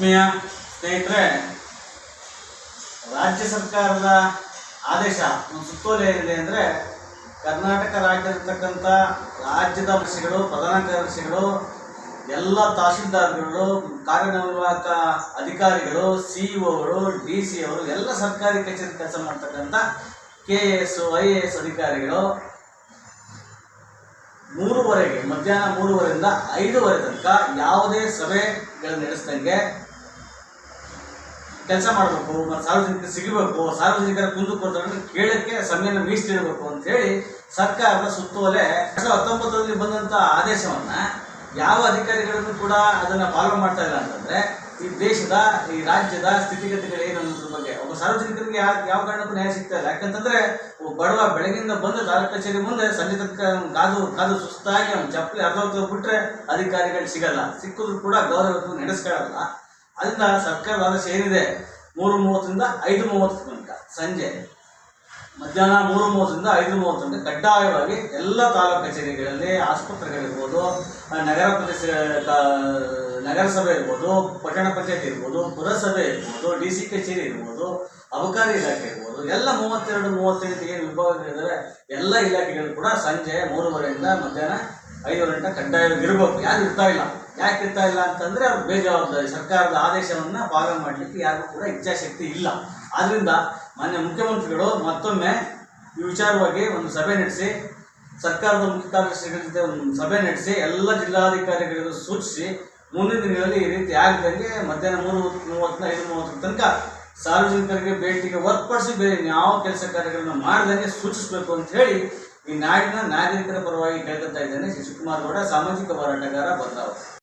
ಆತ್ಮೀಯ ಸ್ನೇಹಿತರೆ, ರಾಜ್ಯ ಸರ್ಕಾರದ ಆದೇಶ ಒಂದು ಸುತ್ತೋಲೆ ಏನಿದೆ ಅಂದರೆ, ಕರ್ನಾಟಕ ರಾಜ್ಯದಲ್ಲಿರ್ತಕ್ಕಂಥ ರಾಜ್ಯದ ಕಾರ್ಯದರ್ಶಿಗಳು, ಪ್ರಧಾನ ಕಾರ್ಯದರ್ಶಿಗಳು, ಎಲ್ಲ ತಹಶೀಲ್ದಾರ್ಗಳು, ಕಾರ್ಯನಿರ್ವಾಹಕ ಅಧಿಕಾರಿಗಳು, ಸಿಇಒಗಳು, DC ಅವರು, ಎಲ್ಲ ಸರ್ಕಾರಿ ಕಚೇರಿ ಕೆಲಸ ಮಾಡ್ತಕ್ಕಂಥ KS, IAS ಅಧಿಕಾರಿಗಳು 3:30 ಮಧ್ಯಾಹ್ನ 3:30ರಿಂದ 5:30 ತನಕ ಯಾವುದೇ ಸಭೆಗಳನ್ನು ನಡೆಸ್ದಂಗೆ ಕೆಲಸ ಮಾಡಬೇಕು ಮತ್ತು ಸಾರ್ವಜನಿಕರು ಸಿಗಬೇಕು, ಸಾರ್ವಜನಿಕರ ಕುಂದುಕೊರತೆಗಳನ್ನು ಕೇಳಕ್ಕೆ ಸಮಯನ ಮೀಸಲಿಡಬೇಕು ಅಂತ ಹೇಳಿ ಸರ್ಕಾರದ ಸುತ್ತೋಲೆ 2019ರಲ್ಲಿ ಬಂದಂಥ ಆದೇಶವನ್ನು ಯಾವ ಅಧಿಕಾರಿಗಳನ್ನು ಕೂಡ ಅದನ್ನು ಫಾಲೋ ಮಾಡ್ತಾ ಇಲ್ಲ ಅಂತಂದರೆ, ಈ ದೇಶದ, ಈ ರಾಜ್ಯದ ಸ್ಥಿತಿಗತಿಗಳೇನು ಅನ್ನೋದ್ರ ಬಗ್ಗೆ ಒಬ್ಬ ಸಾರ್ವಜನಿಕರಿಗೆ ಯಾವ ಕಾರಣಕ್ಕೂ ನ್ಯಾಯ ಸಿಗ್ತಾ ಇಲ್ಲ. ಯಾಕಂತಂದರೆ ಬಡವ ಬೆಳಗಿಂದ ಬಂದು ತಾಲೂಕು ಕಚೇರಿ ಮುಂದೆ ಸಂಜೆ ತನಕ ಕಾದು ಸುಸ್ತಾಗಿ ಅವ್ನು ಚಪ್ಪಲಿ ಅರ್ಧ ಬಿಟ್ಟರೆ ಅಧಿಕಾರಿಗಳು ಸಿಗಲ್ಲ, ಸಿಕ್ಕಿದ್ರು ಕೂಡ ಗೌರವ ನಡೆಸ್ಕೊಳ್ಳಲ್ಲ. ಅದರಿಂದ ಸರ್ಕಾರದ ಆದೇಶ ಏನಿದೆ, 3:30ರಿಂದ 5:30 ತನಕ, ಸಂಜೆ ಮಧ್ಯಾಹ್ನ 3:30ರಿಂದ 5:30 ತನಕ ಕಡ್ಡಾಯವಾಗಿ ಎಲ್ಲ ತಾಲೂಕು ಕಚೇರಿಗಳಲ್ಲಿ, ಆಸ್ಪತ್ರೆಗಳಿರ್ಬೋದು, ನಗರಸಭೆ ಇರ್ಬೋದು, ಪಟ್ಟಣ ಪಂಚಾಯತ್ ಇರ್ಬೋದು, ಪುರಸಭೆ ಇರ್ಬೋದು, DC ಕಚೇರಿ ಇರ್ಬೋದು, ಅಬಕಾರಿ ಇಲಾಖೆ ಇರ್ಬೋದು, ಎಲ್ಲ 32, 35 ಏನು ವಿಭಾಗಗಳಿದ್ದಾವೆ ಎಲ್ಲ ಇಲಾಖೆಗಳು ಕೂಡ ಸಂಜೆ 3:30ರಿಂದ ಮಧ್ಯಾಹ್ನ 5 ಗಂಟೆ ಕಡ್ಡಾಯವಾಗಿ ಇರಬೇಕು. ಯಾರು ಇರ್ತಾ ಇಲ್ಲ. ಯಾಕೆ ಇರ್ತಾ ಇಲ್ಲ ಅಂತಂದರೆ, ಅವ್ರು ಬೇಜವಾಬ್ದಾರಿ. ಸರ್ಕಾರದ ಆದೇಶವನ್ನು ಪಾಲನೆ ಮಾಡಲಿಕ್ಕೆ ಯಾರಿಗೂ ಕೂಡ ಇಚ್ಛಾಶಕ್ತಿ ಇಲ್ಲ. ಆದ್ದರಿಂದ ಮಾನ್ಯ ಮುಖ್ಯಮಂತ್ರಿಗಳು ಮತ್ತೊಮ್ಮೆ ಈ ವಿಚಾರವಾಗಿ ಒಂದು ಸಭೆ ನಡೆಸಿ, ಸರ್ಕಾರದ ಮುಖ್ಯ ಕಾರ್ಯದರ್ಶಿಗಳ ಜೊತೆ ಒಂದು ಸಭೆ ನಡೆಸಿ, ಎಲ್ಲ ಜಿಲ್ಲಾಧಿಕಾರಿಗಳಿಗೂ ಸೂಚಿಸಿ, ಮುಂದಿನ ದಿನಗಳಲ್ಲಿ ಈ ರೀತಿ ಆಗದಂಗೆ ಮಧ್ಯಾಹ್ನ 3:30ರಿಂದ 5:30 ತನಕ ಸಾರ್ವಜನಿಕರಿಗೆ ಭೇಟಿಗೆ ಹೊರತುಪಡಿಸಿ ಬೇರೆ ಯಾವ ಕೆಲಸ ಕಾರ್ಯಗಳನ್ನು ಮಾಡದಂಗೆ ಸೂಚಿಸಬೇಕು ಅಂತ ಹೇಳಿ ಈ ನಾಡಿನ ನಾಗರಿಕರ ಪರವಾಗಿ ಕೇಳ್ಕೊತಾ ಇದ್ದೇನೆ. ಶಿವಕುಮಾರ್ ಗೌಡ, ಸಾಮಾಜಿಕ ಹೋರಾಟಗಾರ, ಭದ್ರಾವತಿ.